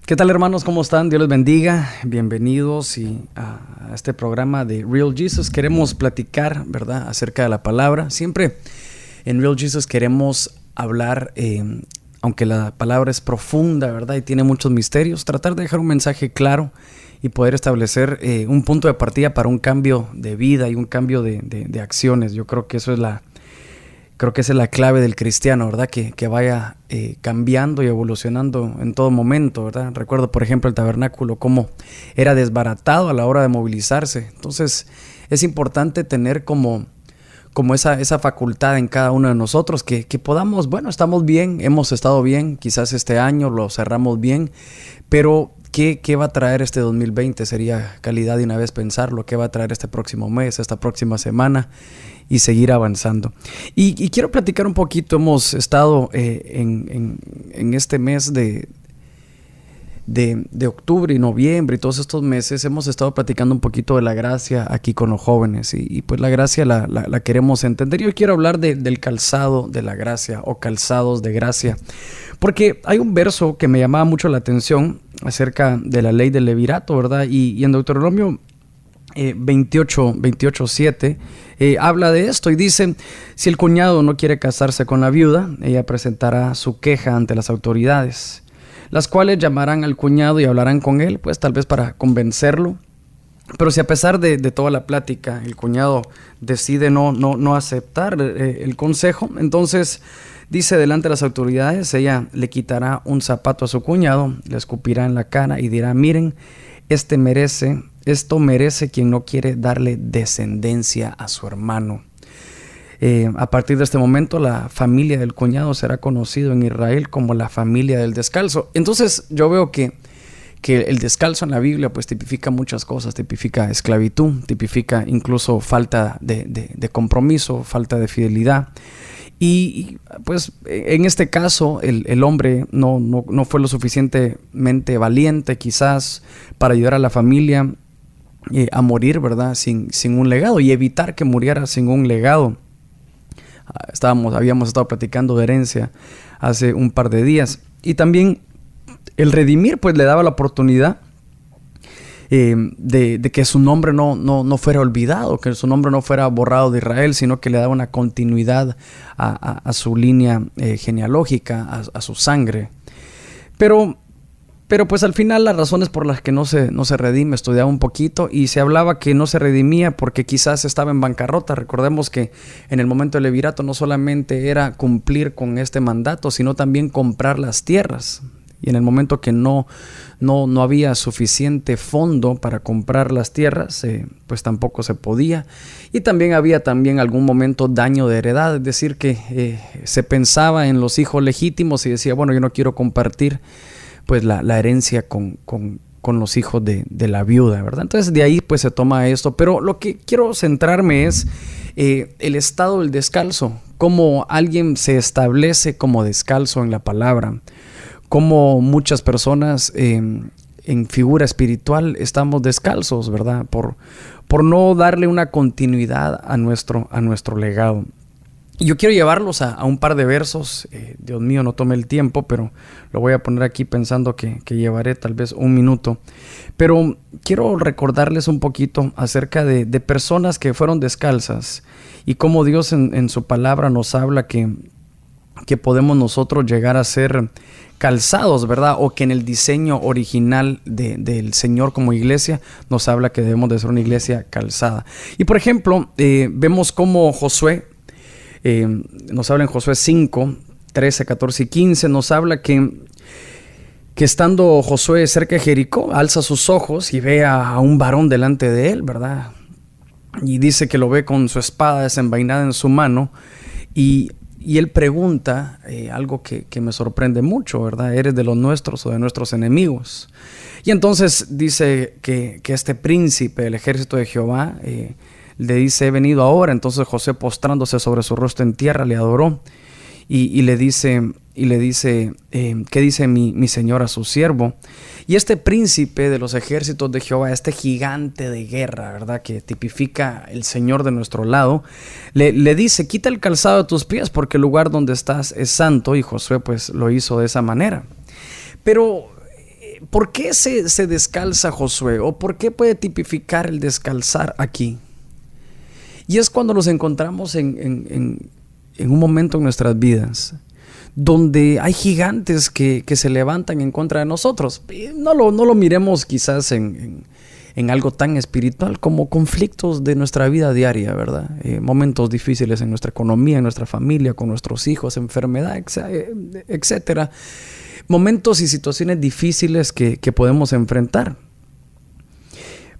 ¿Qué tal, hermanos? ¿Cómo están? Dios les bendiga. Bienvenidos a este programa de Real Jesus. Queremos platicar, ¿verdad?, acerca de la palabra. Siempre en Real Jesus queremos hablar, aunque la palabra es profunda, ¿verdad?, y tiene muchos misterios, tratar de dejar un mensaje claro y poder establecer un punto de partida para un cambio de vida y un cambio de acciones. Yo creo que eso es esa es la clave del cristiano, ¿verdad? Que vaya cambiando y evolucionando en todo momento, ¿verdad? Recuerdo, por ejemplo, el tabernáculo, cómo era desbaratado a la hora de movilizarse. Entonces, es importante tener como esa facultad en cada uno de nosotros, que podamos, bueno, estamos bien, hemos estado bien, quizás este año lo cerramos bien, pero ¿qué va a traer este 2020? Sería calidad de una vez pensarlo. ¿Qué va a traer este próximo mes, esta próxima semana? Y seguir avanzando. Y quiero platicar un poquito. Hemos estado en este mes de octubre y noviembre y todos estos meses hemos estado platicando un poquito de la gracia aquí con los jóvenes y pues la gracia la queremos entender. Yo quiero hablar del calzado de la gracia o calzados de gracia, porque hay un verso que me llamaba mucho la atención acerca de la ley del levirato, ¿verdad? Y en Deuteronomio 28:7 habla de esto y dice: si el cuñado no quiere casarse con la viuda, ella presentará su queja ante las autoridades, las cuales llamarán al cuñado y hablarán con él, pues tal vez para convencerlo. Pero si a pesar de toda la plática el cuñado decide no aceptar el consejo, entonces dice, delante de las autoridades ella le quitará un zapato a su cuñado, le escupirá en la cara y dirá: miren, esto merece quien no quiere darle descendencia a su hermano. A partir de este momento, la familia del cuñado será conocido en Israel como la familia del descalzo. Entonces yo veo que el descalzo en la Biblia pues tipifica muchas cosas. Tipifica esclavitud, tipifica incluso falta de compromiso, falta de fidelidad. Y pues en este caso el hombre no fue lo suficientemente valiente quizás para ayudar a la familia a morir, ¿verdad?, sin un legado, y evitar que muriera sin un legado. Habíamos estado platicando de herencia hace un par de días, y también el redimir pues le daba la oportunidad de que su nombre no fuera olvidado, que su nombre no fuera borrado de Israel, sino que le daba una continuidad a su línea genealógica, a su sangre. Pero pues al final las razones por las que no se redime, estudiaba un poquito y se hablaba que no se redimía porque quizás estaba en bancarrota. Recordemos que en el momento del levirato no solamente era cumplir con este mandato, sino también comprar las tierras. Y en el momento que no había suficiente fondo para comprar las tierras, pues tampoco se podía. Y también había algún momento daño de heredad, es decir, que se pensaba en los hijos legítimos y decía, bueno, yo no quiero compartir pues la herencia con los hijos de la viuda, ¿verdad? Entonces de ahí pues se toma esto. Pero lo que quiero centrarme es el estado del descalzo, cómo alguien se establece como descalzo en la palabra, cómo muchas personas en figura espiritual estamos descalzos, ¿verdad? Por no darle una continuidad a nuestro legado. Y yo quiero llevarlos a un par de versos. Dios mío, no tome el tiempo, pero lo voy a poner aquí pensando que llevaré tal vez un minuto. Pero quiero recordarles un poquito acerca de personas que fueron descalzas y cómo Dios en su palabra nos habla que podemos nosotros llegar a ser calzados, ¿verdad? O que en el diseño original del Señor como iglesia nos habla que debemos de ser una iglesia calzada. Y por ejemplo, vemos cómo Josué, nos habla en Josué 5, 13, 14 y 15, nos habla que estando Josué cerca de Jericó, alza sus ojos y ve a un varón delante de él, ¿verdad? Y dice que lo ve con su espada desenvainada en su mano y él pregunta algo que me sorprende mucho, ¿verdad? ¿Eres de los nuestros o de nuestros enemigos? Y entonces dice que este príncipe del ejército de Jehová le dice: he venido ahora. Entonces José, postrándose sobre su rostro en tierra, le adoró y le dice, ¿qué dice mi señor a su siervo? Y este príncipe de los ejércitos de Jehová, este gigante de guerra, ¿verdad?, que tipifica el Señor de nuestro lado, le dice: quita el calzado de tus pies porque el lugar donde estás es santo. Y Josué pues lo hizo de esa manera. Pero ¿Por qué se descalza Josué? ¿O por qué puede tipificar el descalzar aquí? Y es cuando nos encontramos en un momento en nuestras vidas donde hay gigantes que se levantan en contra de nosotros. No lo miremos quizás en algo tan espiritual como conflictos de nuestra vida diaria, ¿verdad? Momentos difíciles en nuestra economía, en nuestra familia, con nuestros hijos, enfermedad, etcétera. Momentos y situaciones difíciles que podemos enfrentar.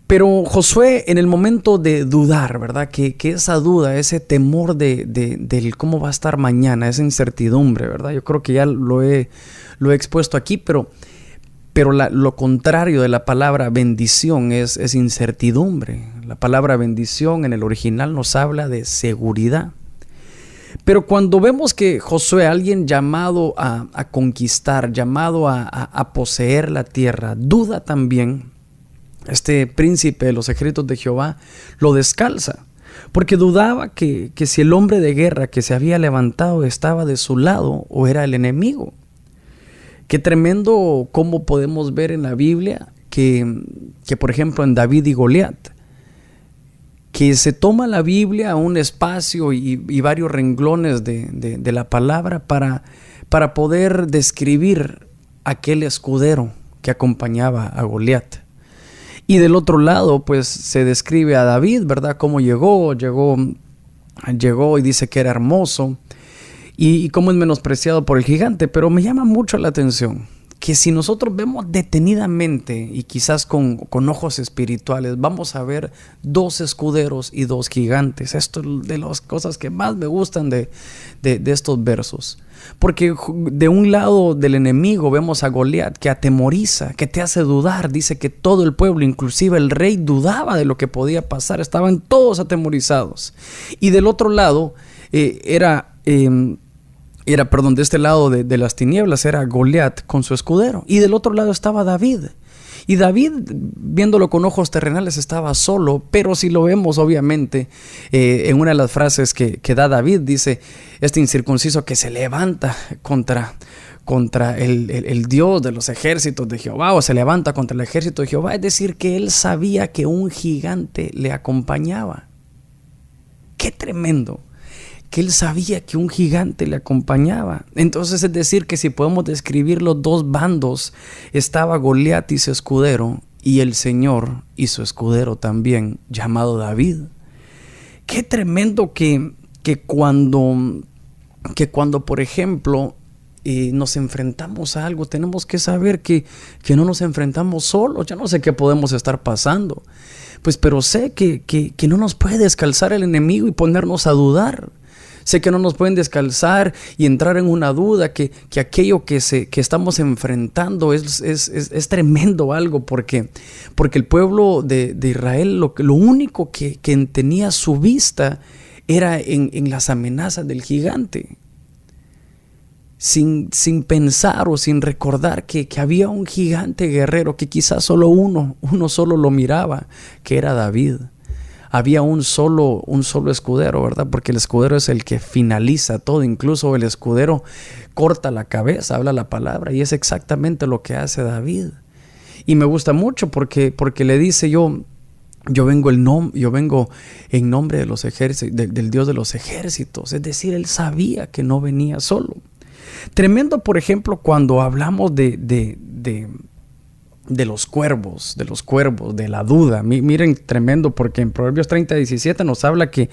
Pero Josué, en el momento de dudar, ¿verdad? Que esa duda, ese temor del cómo va a estar mañana, esa incertidumbre, ¿verdad? Yo creo que ya lo he expuesto aquí, pero lo contrario de la palabra bendición es incertidumbre. La palabra bendición en el original nos habla de seguridad. Pero cuando vemos que Josué, alguien llamado a conquistar, llamado a poseer la tierra, duda también, este príncipe de los ejércitos de Jehová lo descalza, porque dudaba que si el hombre de guerra que se había levantado estaba de su lado o era el enemigo. Qué tremendo cómo podemos ver en la Biblia que por ejemplo en David y Goliat, que se toma la Biblia un espacio y varios renglones de la palabra para poder describir aquel escudero que acompañaba a Goliat. Y del otro lado, pues se describe a David, ¿verdad? Cómo llegó y dice que era hermoso y cómo es menospreciado por el gigante. Pero me llama mucho la atención que si nosotros vemos detenidamente y quizás con ojos espirituales, vamos a ver dos escuderos y dos gigantes. Esto es de las cosas que más me gustan de estos versos. Porque de un lado del enemigo vemos a Goliat, que atemoriza, que te hace dudar. Dice que todo el pueblo, inclusive el rey, dudaba de lo que podía pasar. Estaban todos atemorizados. Y del otro lado de este lado de las tinieblas era Goliat con su escudero. Y del otro lado estaba David. Y David, viéndolo con ojos terrenales, estaba solo, pero si lo vemos obviamente en una de las frases que da David, dice, este incircunciso que se levanta contra el Dios de los ejércitos de Jehová, o se levanta contra el ejército de Jehová, es decir, que él sabía que un gigante le acompañaba. ¡Qué tremendo! Que él sabía que un gigante le acompañaba. Entonces es decir que si podemos describir los dos bandos, estaba Goliat y su escudero, y el Señor y su escudero también, llamado David. Qué tremendo que cuando por ejemplo nos enfrentamos a algo, tenemos que saber que no nos enfrentamos solos. Ya no sé qué podemos estar pasando, pues, pero sé que no nos puede descalzar el enemigo y ponernos a dudar. Sé que no nos pueden descalzar y entrar en una duda, que aquello que estamos enfrentando es tremendo algo, porque el pueblo de Israel lo único que tenía su vista era en las amenazas del gigante, sin pensar o sin recordar que había un gigante guerrero que quizás solo uno solo lo miraba, que era David. Había un solo escudero, ¿verdad? Porque el escudero es el que finaliza todo. Incluso el escudero corta la cabeza, habla la palabra, y es exactamente lo que hace David. Y me gusta mucho porque le dice, yo vengo en nombre de los ejércitos, del Dios de los ejércitos. Es decir, él sabía que no venía solo. Tremendo, por ejemplo, cuando hablamos de los cuervos, de la duda. Miren, tremendo, porque en Proverbios 30:17 nos habla que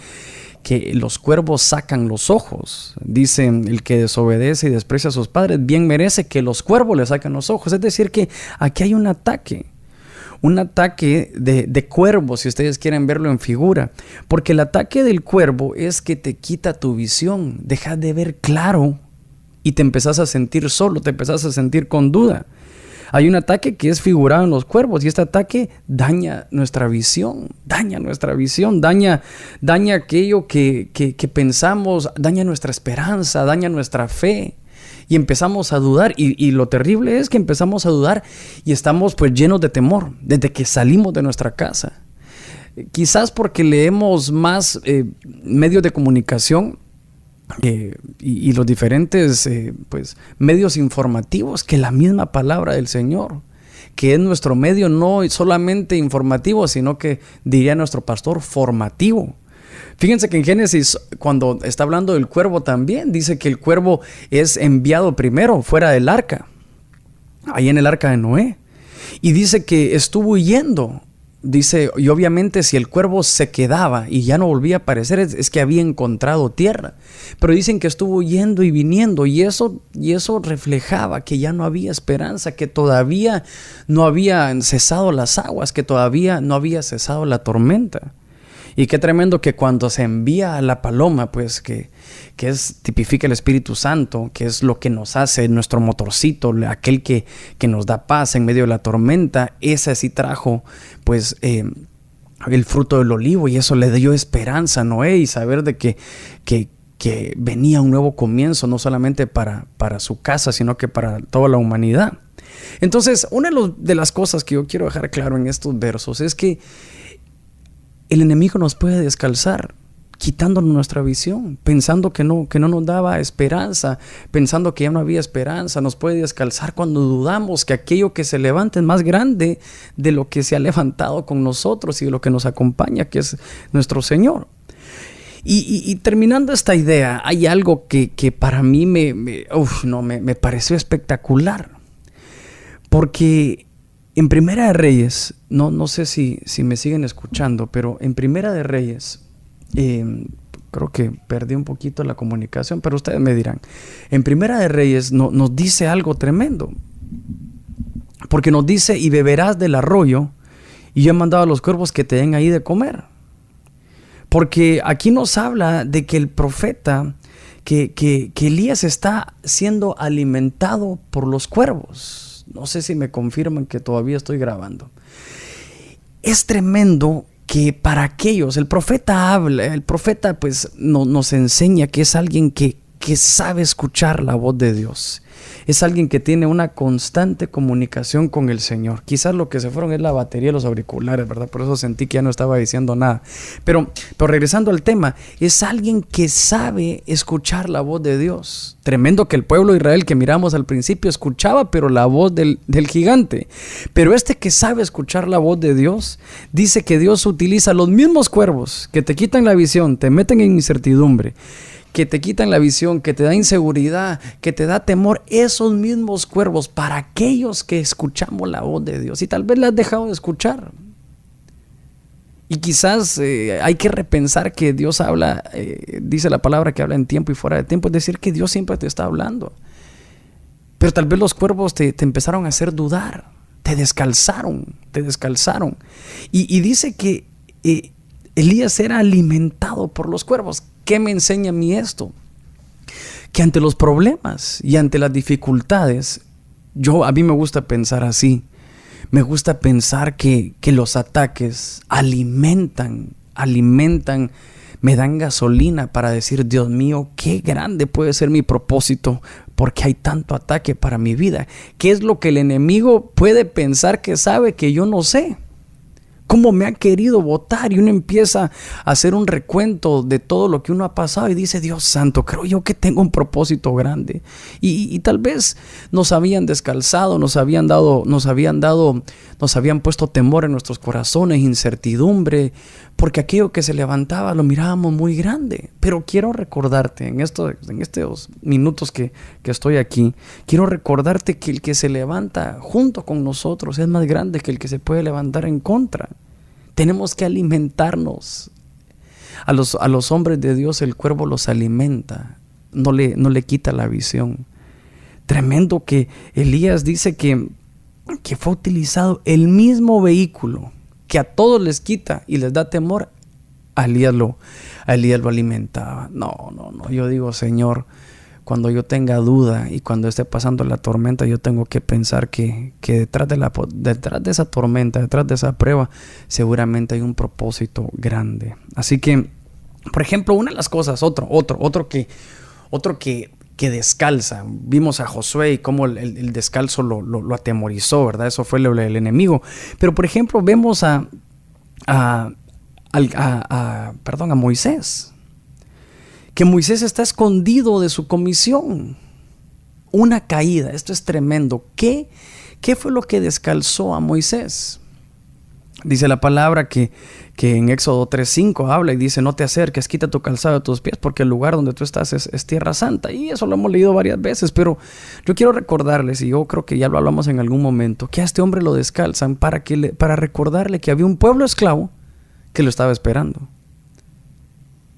los cuervos sacan los ojos. Dice, el que desobedece y desprecia a sus padres, bien merece que los cuervos le saquen los ojos. Es decir, que aquí hay un ataque de cuervos, si ustedes quieren verlo en figura. Porque el ataque del cuervo es que te quita tu visión, dejas de ver claro y te empezás a sentir solo, te empezás a sentir con duda. Hay un ataque que es figurado en los cuervos, y este ataque daña nuestra visión, daña aquello que pensamos, daña nuestra esperanza, daña nuestra fe, y empezamos a dudar. Y lo terrible es que empezamos a dudar y estamos pues llenos de temor desde que salimos de nuestra casa. Quizás porque leemos más medios de comunicación y los diferentes pues medios informativos que la misma palabra del Señor. que es nuestro medio no solamente informativo, sino que diría nuestro pastor formativo. Fíjense que en Génesis, cuando está hablando del cuervo también, dice que el cuervo es enviado primero fuera del arca, ahí en el arca de Noé. Y dice que estuvo huyendo. Dice, y obviamente si el cuervo se quedaba y ya no volvía a aparecer, es que había encontrado tierra. Pero dicen que estuvo yendo y viniendo, y eso reflejaba que ya no había esperanza, que todavía no habían cesado las aguas, que todavía no había cesado la tormenta. Y qué tremendo que cuando se envía a la paloma, pues que tipifica el Espíritu Santo, que es lo que nos hace nuestro motorcito, aquel que nos da paz en medio de la tormenta, ese sí trajo pues el fruto del olivo, y eso le dio esperanza a Noé, y saber de que venía un nuevo comienzo, no solamente para su casa, sino que para toda la humanidad. Entonces, una de las cosas que yo quiero dejar claro en estos versos es que el enemigo nos puede descalzar, quitándonos nuestra visión, pensando que no nos daba esperanza, pensando que ya no había esperanza. Nos puede descalzar cuando dudamos que aquello que se levanta es más grande de lo que se ha levantado con nosotros y de lo que nos acompaña, que es nuestro Señor. Y terminando esta idea, hay algo que para mí me pareció espectacular, porque en Primera de Reyes, no sé si me siguen escuchando, pero en Primera de Reyes, creo que perdí un poquito la comunicación, pero ustedes me dirán. En Primera de Reyes nos dice algo tremendo, porque nos dice, y beberás del arroyo, y yo he mandado a los cuervos que te den ahí de comer. Porque aquí nos habla de que el profeta, que Elías está siendo alimentado por los cuervos. No sé si me confirman que todavía estoy grabando. Es tremendo que para aquellos, el profeta habla, el profeta pues nos enseña que es alguien que sabe escuchar la voz de Dios. Es alguien que tiene una constante comunicación con el Señor. Quizás lo que se fueron es la batería de los auriculares, ¿verdad? Por eso sentí que ya no estaba diciendo nada. Pero regresando al tema, es alguien que sabe escuchar la voz de Dios. Tremendo que el pueblo de Israel que miramos al principio escuchaba, pero la voz del gigante. Pero este que sabe escuchar la voz de Dios, dice que Dios utiliza los mismos cuervos que te quitan la visión, te meten en incertidumbre, que te quitan la visión, que te da inseguridad, que te da temor, esos mismos cuervos para aquellos que escuchamos la voz de Dios. Y tal vez la has dejado de escuchar. Y quizás hay que repensar que Dios habla, dice la palabra que habla en tiempo y fuera de tiempo, es decir, que Dios siempre te está hablando. Pero tal vez los cuervos te empezaron a hacer dudar, te descalzaron. Y dice que Elías era alimentado por los cuervos. ¿Qué me enseña a mí esto? Que ante los problemas y ante las dificultades, a mí me gusta pensar así. Me gusta pensar que los ataques alimentan, me dan gasolina para decir, Dios mío, qué grande puede ser mi propósito, porque hay tanto ataque para mi vida. ¿Qué es lo que el enemigo puede pensar que sabe que yo no sé? ¿Cómo me ha querido botar? Y uno empieza a hacer un recuento de todo lo que uno ha pasado y dice, Dios santo, creo yo que tengo un propósito grande. Y tal vez nos habían descalzado, nos habían puesto temor en nuestros corazones, incertidumbre, porque aquello que se levantaba lo mirábamos muy grande. Pero quiero recordarte, en estos minutos que estoy aquí, quiero recordarte que el que se levanta junto con nosotros es más grande que el que se puede levantar en contra. Tenemos que alimentarnos. A los hombres de Dios el cuervo los alimenta, no le quita la visión. Tremendo que Elías dice que fue utilizado el mismo vehículo que a todos les quita y les da temor. A Elías lo alimentaba. No, yo digo, Señor, cuando yo tenga duda y cuando esté pasando la tormenta, yo tengo que pensar que detrás de esa tormenta, detrás de esa prueba, seguramente hay un propósito grande. Así que, por ejemplo, una de las cosas, otro que descalza. Vimos a Josué y cómo el descalzo lo atemorizó, ¿verdad? Eso fue el enemigo. Pero, por ejemplo, vemos a Moisés. Que Moisés está escondido de su comisión. una caída. Esto es tremendo. ¿Qué fue lo que descalzó a Moisés? Dice la palabra que en Éxodo 3:5 habla y dice: no te acerques, quita tu calzado de tus pies, porque el lugar donde tú estás es tierra santa. Y eso lo hemos leído varias veces, pero yo quiero recordarles, y yo creo que ya lo hablamos en algún momento, que a este hombre lo descalzan para recordarle que había un pueblo esclavo que lo estaba esperando.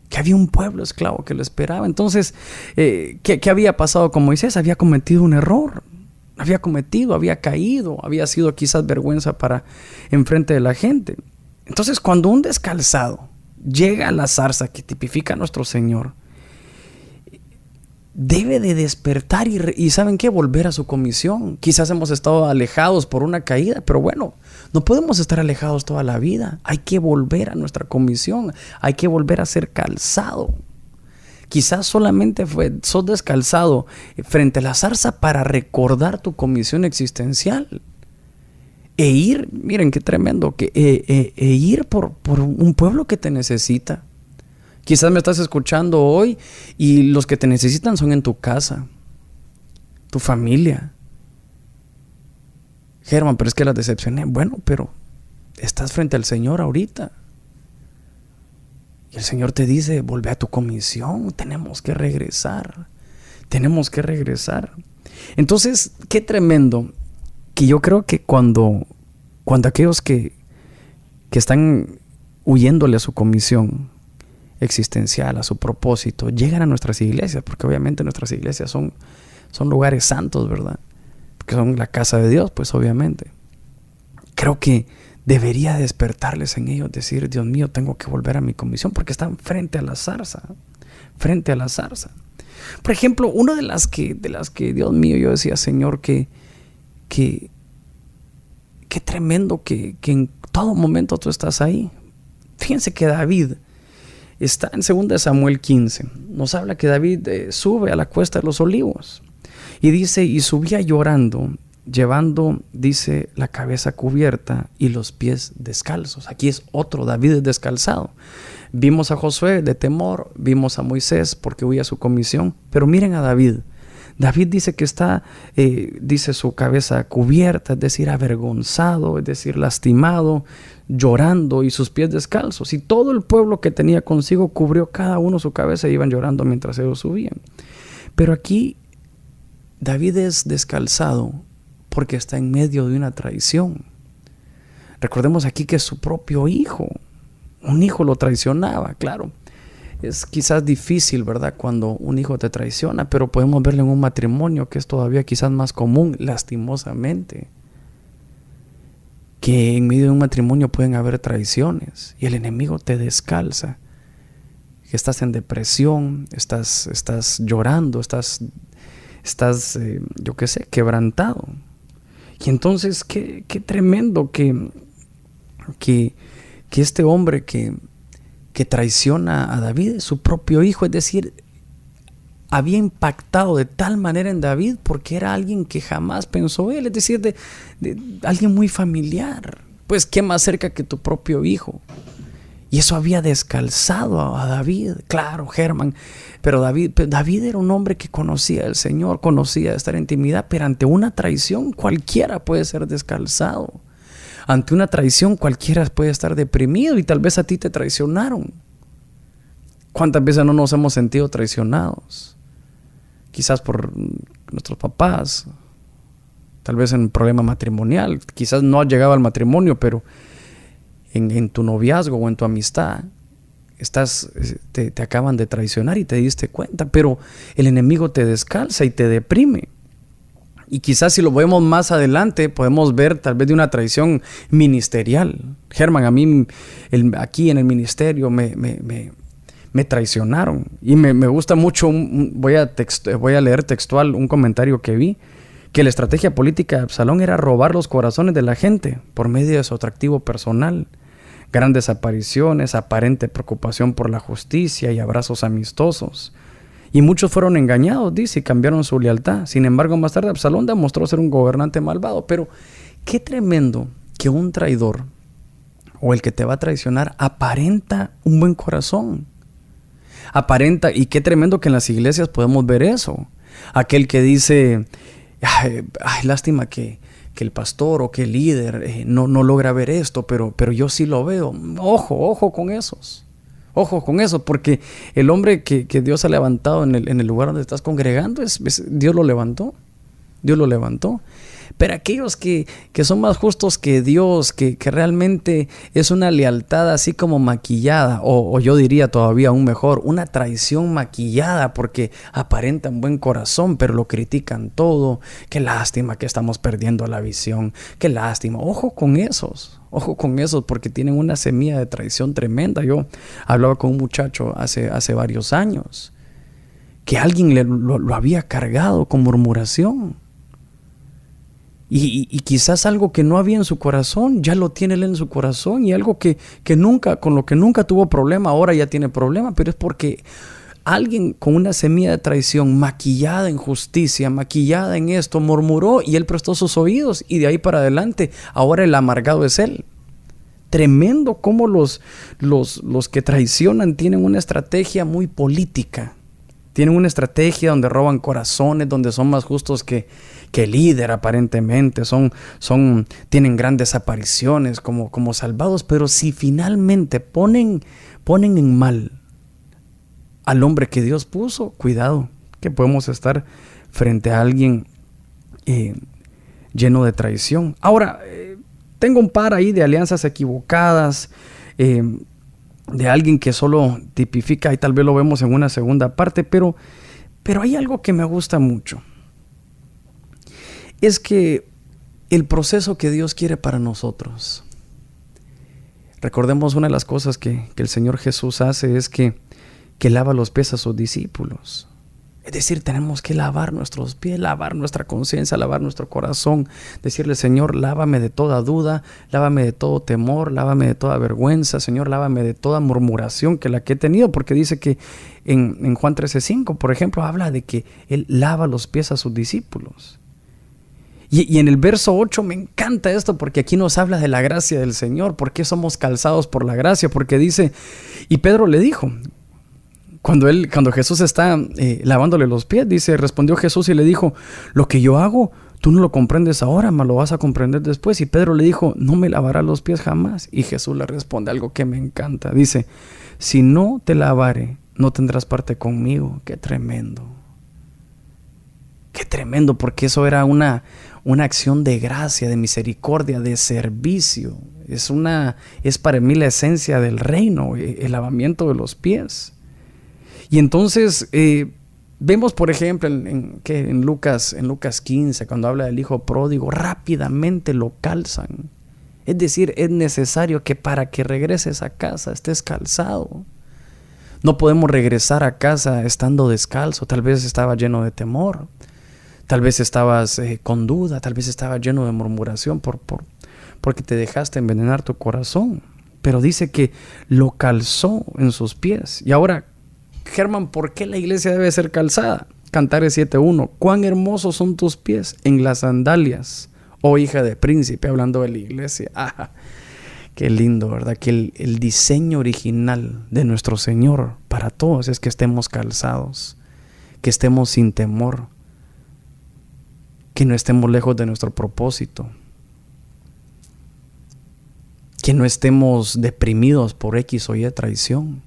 Que había un pueblo esclavo que lo esperaba. Entonces, ¿qué había pasado con Moisés? Había cometido un error. Había caído, había sido quizás vergüenza para enfrente de la gente. Entonces, cuando un descalzado llega a la zarza que tipifica a nuestro Señor, debe de despertar y ¿saben qué? Volver a su comisión. Quizás hemos estado alejados por una caída, pero bueno, no podemos estar alejados toda la vida. Hay que volver a nuestra comisión, hay que volver a ser calzado. Quizás solamente sos descalzado frente a la zarza para recordar tu comisión existencial. E ir, miren qué tremendo, ir por un pueblo que te necesita. Quizás me estás escuchando hoy y los que te necesitan son en tu casa, tu familia. Germán, pero es que las decepcioné. Bueno, pero estás frente al Señor ahorita. Y el Señor te dice: vuelve a tu comisión, tenemos que regresar. Entonces, qué tremendo, que yo creo que cuando aquellos que están huyéndole a su comisión existencial, a su propósito, llegan a nuestras iglesias, porque obviamente nuestras iglesias son lugares santos, ¿verdad? Porque son la casa de Dios, pues obviamente. Creo que debería despertarles en ellos, decir: Dios mío, tengo que volver a mi comisión, porque están frente a la zarza. Por ejemplo, una de las que Dios mío, yo decía: Señor, qué tremendo que en todo momento tú estás ahí. Fíjense que David está en 2 Samuel 15. Nos habla que David sube a la cuesta de los olivos. Y dice: y subía llorando, llevando, dice, la cabeza cubierta y los pies descalzos. Aquí es otro David descalzado. Vimos a Josué de temor, vimos a Moisés porque huía a su comisión, pero miren a David. David dice que está, dice, su cabeza cubierta, es decir, avergonzado, es decir, lastimado, llorando, y sus pies descalzos. Y todo el pueblo que tenía consigo cubrió cada uno su cabeza e iban llorando mientras ellos subían. Pero aquí David es descalzado porque está en medio de una traición. Recordemos aquí que es su propio hijo. Un hijo lo traicionaba, claro. Es quizás difícil, ¿verdad?, cuando un hijo te traiciona, pero podemos verlo en un matrimonio, que es todavía quizás más común, lastimosamente. Que en medio de un matrimonio pueden haber traiciones y el enemigo te descalza. Que estás en depresión, estás llorando, estás yo qué sé, quebrantado. Y entonces, qué tremendo que este hombre que traiciona a David es su propio hijo, es decir, había impactado de tal manera en David porque era alguien que jamás pensó él, es decir, de alguien muy familiar. Pues qué más cerca que tu propio hijo. Y eso había descalzado a David. Claro, Germán, pero David era un hombre que conocía al Señor, conocía estar en intimidad, pero ante una traición cualquiera puede ser descalzado. Ante una traición cualquiera puede estar deprimido, y tal vez a ti te traicionaron. ¿Cuántas veces no nos hemos sentido traicionados? Quizás por nuestros papás, tal vez en un problema matrimonial, quizás no has llegado al matrimonio, pero en tu noviazgo o en tu amistad te acaban de traicionar y te diste cuenta, pero el enemigo te descalza y te deprime. Y quizás si lo vemos más adelante, podemos ver tal vez de una traición ministerial. Germán, a mí aquí en el ministerio me traicionaron. Y me gusta mucho, voy a leer textual un comentario que vi, que la estrategia política de Absalón era robar los corazones de la gente por medio de su atractivo personal. Grandes apariciones, aparente preocupación por la justicia y abrazos amistosos. Y muchos fueron engañados, dice, y cambiaron su lealtad. Sin embargo, más tarde Absalón demostró ser un gobernante malvado. Pero qué tremendo que un traidor o el que te va a traicionar aparenta un buen corazón. Aparenta, y qué tremendo que en las iglesias podemos ver eso. Aquel que dice, ay, lástima que el pastor o que el líder no logra ver esto, pero yo sí lo veo. Ojo con esos. Ojo con eso, porque el hombre que Dios ha levantado en el lugar donde estás congregando, Dios lo levantó. Dios lo levantó. Pero aquellos que son más justos que Dios, que realmente es una lealtad así como maquillada, o yo diría todavía aún mejor, una traición maquillada, porque aparentan buen corazón, pero lo critican todo. Qué lástima que estamos perdiendo la visión. Qué lástima. Ojo con esos, porque tienen una semilla de traición tremenda. Yo hablaba con un muchacho hace varios años, que alguien lo había cargado con murmuración. Y quizás algo que no había en su corazón, ya lo tiene él en su corazón, y algo que nunca, con lo que nunca tuvo problema, ahora ya tiene problema, pero es porque alguien con una semilla de traición, maquillada en justicia, maquillada en esto, murmuró y él prestó sus oídos, y de ahí para adelante, ahora el amargado es él. Tremendo cómo los que traicionan tienen una estrategia muy política. Tienen una estrategia donde roban corazones, donde son más justos que el líder aparentemente, tienen grandes apariciones como salvados, pero si finalmente ponen en mal al hombre que Dios puso, cuidado, que podemos estar frente a alguien lleno de traición. Ahora, tengo un par ahí de alianzas equivocadas, de alguien que solo tipifica, y tal vez lo vemos en una segunda parte, pero hay algo que me gusta mucho. Es que el proceso que Dios quiere para nosotros. Recordemos, una de las cosas que el Señor Jesús hace es que lava los pies a sus discípulos. Es decir, tenemos que lavar nuestros pies, lavar nuestra conciencia, lavar nuestro corazón. Decirle, Señor, lávame de toda duda, lávame de todo temor, lávame de toda vergüenza. Señor, lávame de toda murmuración que he tenido. Porque dice que en Juan 13:5, por ejemplo, habla de que Él lava los pies a sus discípulos. Y en el verso 8 me encanta esto, porque aquí nos habla de la gracia del Señor. ¿Por qué somos calzados por la gracia? Porque dice, y Pedro le dijo, cuando Jesús está lavándole los pies, dice, respondió Jesús y le dijo, lo que yo hago, tú no lo comprendes ahora, mas lo vas a comprender después. Y Pedro le dijo, no me lavarás los pies jamás. Y Jesús le responde algo que me encanta. Dice, si no te lavare, no tendrás parte conmigo. Qué tremendo. Qué tremendo, porque eso era una acción de gracia, de misericordia, de servicio. Es para mí la esencia del reino, el lavamiento de los pies. Y entonces vemos, por ejemplo, en Lucas 15, cuando habla del hijo pródigo, rápidamente lo calzan. Es decir, es necesario que para que regreses a casa estés calzado. No podemos regresar a casa estando descalzo. Tal vez estaba lleno de temor. Tal vez estabas con duda. Tal vez estabas lleno de murmuración porque te dejaste envenenar tu corazón. Pero dice que lo calzó en sus pies. Y ahora, Germán, ¿por qué la iglesia debe ser calzada? Cantares 7:1. Cuán hermosos son tus pies en las sandalias, oh hija de príncipe, hablando de la iglesia. Qué lindo, ¿verdad? Que el diseño original de nuestro Señor para todos es que estemos calzados, que estemos sin temor, que no estemos lejos de nuestro propósito, que no estemos deprimidos por X o Y traición,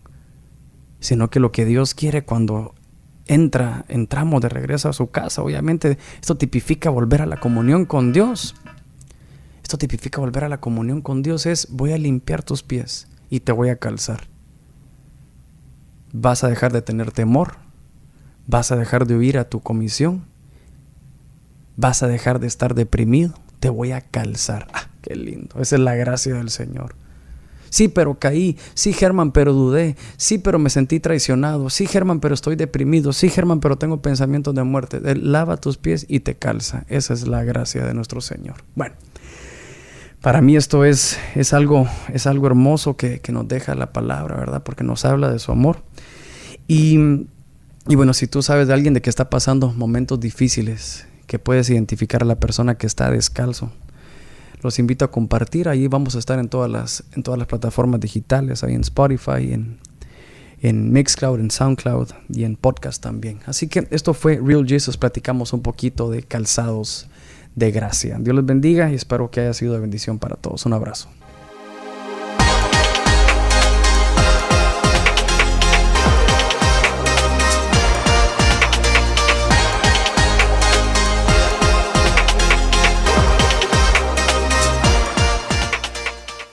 sino que lo que Dios quiere cuando entramos de regreso a su casa, obviamente esto tipifica volver a la comunión con Dios. Esto tipifica volver a la comunión con Dios, es voy a limpiar tus pies y te voy a calzar. Vas a dejar de tener temor, vas a dejar de huir a tu comisión, vas a dejar de estar deprimido, te voy a calzar. Qué lindo, esa es la gracia del Señor. Sí, pero caí. Sí, Germán, pero dudé. Sí, pero me sentí traicionado. Sí, Germán, pero estoy deprimido. Sí, Germán, pero tengo pensamientos de muerte. Él lava tus pies y te calza. Esa es la gracia de nuestro Señor. Bueno, para mí esto es algo hermoso que nos deja la palabra, ¿verdad? Porque nos habla de su amor. Y bueno, si tú sabes de alguien de que está pasando momentos difíciles, que puedes identificar a la persona que está descalzo, los invito a compartir. Ahí vamos a estar en todas las plataformas digitales, ahí en Spotify, en en Mixcloud, en Soundcloud y en podcast también. Así que esto fue Real Jesus. Platicamos un poquito de calzados de gracia. Dios les bendiga y espero que haya sido de bendición para todos. Un abrazo.